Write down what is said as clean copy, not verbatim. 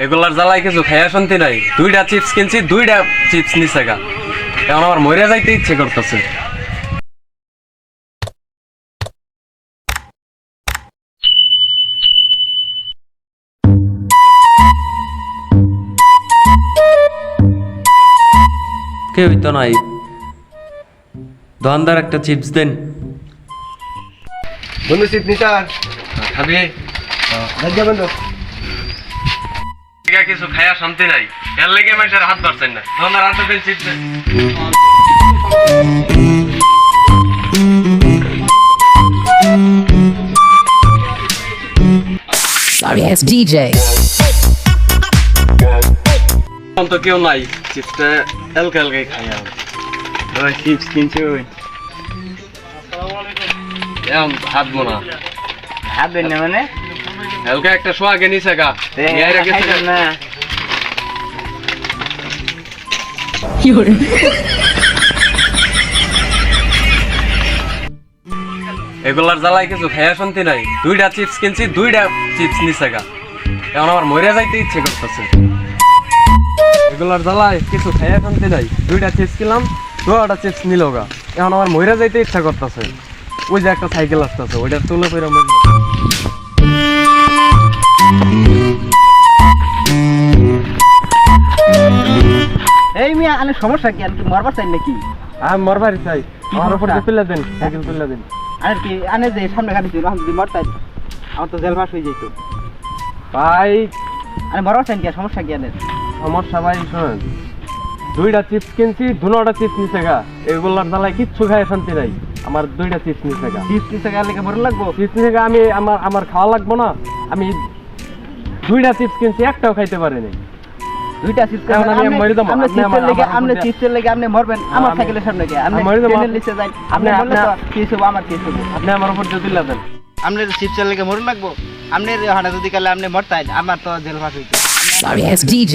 এগুলার জ্বালায় কিছু খাইয়া শান্তি নাই। 2টা চিপস কিনছি, 2টা চিপস নিছে গা। এখন আমার মরে যাইতে ইচ্ছে করতেছে। কেউই তো নাই। দোকানদার একটা চিপস দেন। বন্ধু চিপ নিতা খাবি? রাজ্জা বন্ধু কিছু খাইয়া শান্তি নাই। এর লেগে মানুষের হাত বাড়ছেন না। দোকানদার হাতে দেন চিপস দেন। Sorry, it's DJ. এখন তো কেউ নাই। চিপসটা হালকা হালকা খাইয়া ওই চিপস কিনছি ওই এখন হাত মোনা হাত দেন না মানে হালকা একটা সোয়াগে নিছে গা। নিয়ে রেখেছে গা। না এগুলার জ্বালায় কিছু খাইয়া শান্তি নাই। 2টা চিপস কিনছি, 2টা চিপস নিছে গা। এখন আমার মরে যাইতে ইচ্ছে করতেছে। এগুলার জ্বালায় কিছু খাইয়া শান্তি নাই। 2টা চিপস কিনলাম, 2টা চিপস নিল গা। এখন আমার মরে যাইতে ইচ্ছা করতেছে। ওই যে একটা সাইকেল আসতেছে, ওইটা তুলে ফেরা এই মিয়া আনে সমস্যা কি আর কি মরবার চাই নাকি আমি মরবারই চাই। আমার উপর তুলে দেন, সাইকেল তুলে দেন। আর কি আনে যে সামনে গাড়ি ছিল যদি মরতাই আমার তো জেল পাস হয়ে যেত ভাই আরে মরবার চাই কি আর সমস্যা কি আনে সমস্যা ভাই শোনেন, 2টা চিপস কিনছি, 2টা চিপস নিছে গা। এগুলার জ্বালায় কিচ্ছু খাইয়া শান্তি নাই। আমার 2টা চিপস নিছে গা। চিপস নিতে গেলে মরে লাগবো চিপস নিছে গা। আমি আমার খাওয়া লাগবো না। আমি 2টা চিপস কিনছি, একটাও খাইতে পারিনি। 2টা চিপস এখন আমি মরে যাবো। আপনি চিপসের লেগে আপনি চিপসের লেগে আপনি মরবেন আমার সাইকেলের সামনে গিয়ে আপনি মরে যাবো। ট্রেনের নিচে যাই আপনি বললে তো কেস হবে আমার কেস হবে আপনি আমার উপর দিয়ে তুলে দেন। আপনার চিপসের লেগে মরে লাগবো আপনার হাঁটা যদি কালে আপনি মরতাই আমার তো জেল পাস হইতো Sorry, it's DJ.